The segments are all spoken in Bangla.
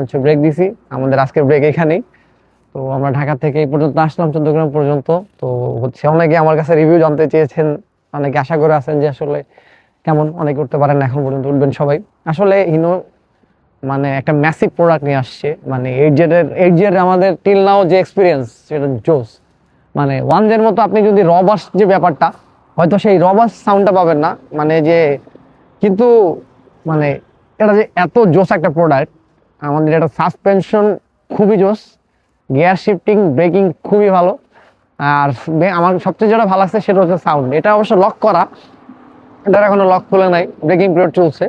হচ্ছে ব্রেক দিছি, আমাদের আজকের ব্রেক এখানেই। তো আমরা ঢাকা থেকে এই পর্যন্ত আসলাম, চট্টগ্রাম পর্যন্ত। তো হচ্ছে অনেকে আমার কাছে রিভিউ জানতে চেয়েছেন, অনেকে আশা করে আছেন যে আসলে কেমন, অনেকে উঠতে পারেন না এখন পর্যন্ত, উঠবেন সবাই। আসলে হিনো মানে একটা ম্যাসিভ প্রোডাক্ট নিয়ে আসছে, মানে 8Z আমাদের টিল নাও যে এক্সপিরিয়েন্স সেটা জোস। মানে 1Z মতো আপনি যদি রবাস যে ব্যাপারটা, হয়তো সেই রবাস সাউন্ডটা পাবেন না, মানে যে, কিন্তু মানে এটা যে এত জোস একটা প্রোডাক্ট, আমাদের এটা সাসপেনশন খুবই জোস, গিয়ার শিফটিং ব্রেকিং খুবই ভালো। আর আমার সবচেয়ে যেটা ভালো লাগছে সেটা হচ্ছে সাউন্ড। এটা অবশ্য লক করা, এটার এখনো লক খুলে নাই, ব্রেকিং পিরিয়ড চলছে।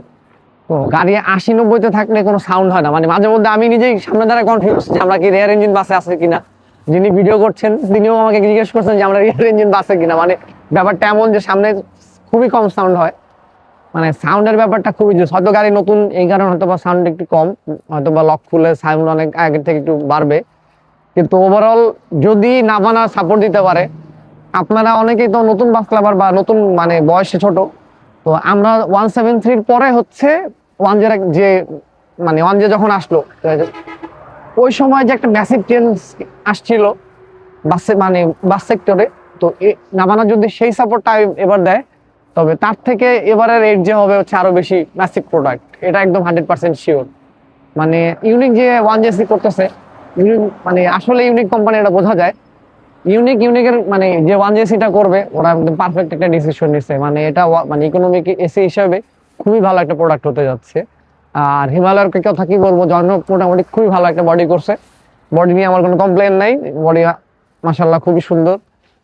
তো গাড়ি 80-90-তে থাকলে কোনো সাউন্ড হয় না, মানে মাঝে মধ্যে আমি নিজেই সামনে দ্বারা কনফিউজ যে আমরা কি রিয়ার ইঞ্জিন বাসে আছে কিনা। যিনি ভিডিও করছেন তিনিও আমাকে জিজ্ঞেস করছেন যে আমরা রিয়ার ইঞ্জিন বাসে কিনা। মানে ব্যাপারটা এমন যে সামনে খুবই কম সাউন্ড হয়, মানে সাউন্ডের ব্যাপারটা খুবই জোস। হয়তো গাড়ি নতুন এই কারণে হয়তো বা সাউন্ড একটু কম, হয়তো বা লক খুলে সাউন্ড অনেক আগের থেকে একটু বাড়বে, কিন্তু ওভারঅল যদি নাভানা সাপোর্ট দিতে পারে। আপনারা অনেকেই তো নতুন বাস লাভার বা নতুন মানে বয়সে ছোট, তো আমরা 173 পরে হচ্ছে 1 যে মানে 1 যখন আসলো, ওই সময় যে একটা ম্যাসিভ চেঞ্জ আসছিল বাসে, মানে বাস সেক্টরে। তো নাভানা যদি সেই সাপোর্টটা এবার দেয়, তবে তার থেকে এবারের রেট যে হবে হচ্ছে আরো বেশি ম্যাসিভ প্রোডাক্ট, এটা একদম 100% শিওর। মানে ইউনিক যে 1JC করতেছে, মানে আসলে ইউনিক কোম্পানি, এটা বোঝা যায়। ইউনিকের মানে যে 1JC-টা করবে, ওরা একদম পারফেক্ট একটা ডিসিশন নিচ্ছে। মানে এটা মানে ইকোনমিক এসি হিসাবে খুবই ভালো একটা প্রোডাক্ট হতে যাচ্ছে। আর হিমালয়ের কথা কি বলবো, জন্য মোটামুটি খুবই ভালো একটা বডি করছে, বডি নিয়ে আমার কোনো কমপ্লেন নাই, বডি মাশাআল্লাহ খুবই সুন্দর।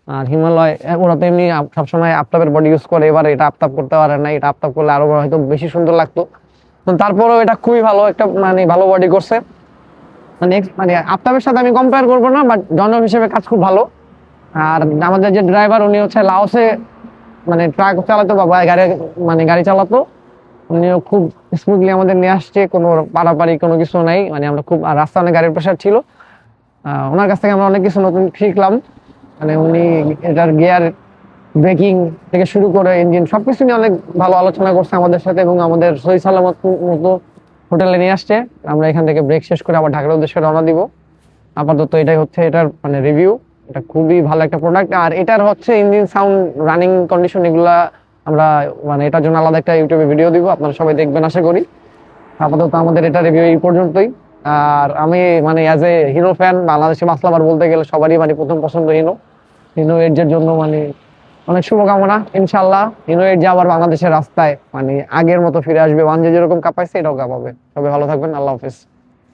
আর হিমালয় ওরা তো এমনি সবসময় আপতাপের বডি ইউজ করে, এবার এটা আপতাপ করতে পারে না, এটা আপতাপ করলে আরো হয়তো বেশি সুন্দর লাগতো। তারপরেও এটা খুবই ভালো একটা মানে ভালো বডি করছে। মানে মানে আপতাপের সাথে আমি কম্পেয়ার করবো না, বাট জনরল হিসেবে কাজ খুব ভালো। আর আমাদের যে ড্রাইভার, উনি হচ্ছে লাওসে মানে ট্রাক চালাতো বা গাড়ি মানে গাড়ি চালাতো, উনিও খুব স্মুথলি আমাদের নিয়ে আসছে, কোনো পারাপারি কোনো কিছু নাই। মানে আমরা খুব, আর রাস্তা অনেক গাড়ির প্রেশার ছিল, ওনার কাছ থেকে আমরা অনেক কিছু নতুন শিখলাম। মানে উনি এটার গিয়ার ব্রেকিং থেকে শুরু করে ইঞ্জিন সবকিছু নিয়ে অনেক ভালো আলোচনা করছে আমাদের সাথে, এবং আমাদের সহি সালামত মতো হোটেলে নিয়ে আসছে। আমরা এখান থেকে ব্রেক শেষ করে আবার ঢাকার উদ্দেশ্যে রওনা দিব। আপাতত এটাই হচ্ছে এটার মানে রিভিউ। এটা খুবই ভালো একটা প্রোডাক্ট। আর এটার হচ্ছে ইঞ্জিন সাউন্ড, রানিং কন্ডিশন, এগুলা আমরা মানে এটার জন্য আলাদা একটা ইউটিউবে ভিডিও দিব, আপনারা সবাই দেখবেন আশা করি। আপাতত আমাদের এটা রিভিউ এই পর্যন্তই। আর আমি মানে অ্যাজ এ হিরো ফ্যান, বাংলাদেশে মাস লাভার বলতে গেলে সবারই মানে প্রথম পছন্দ হিনো। হিনো এর জন্য মানে অনেক শুভকামনা। ইনশাল্লাহ হিনো এর যে আবার বাংলাদেশের রাস্তায় মানে আগের মতো ফিরে আসবে, 1 যেরকম কাঁপাইছে এটাও কাঁপাবে। সবাই ভালো থাকবেন, আল্লাহ হাফেজ।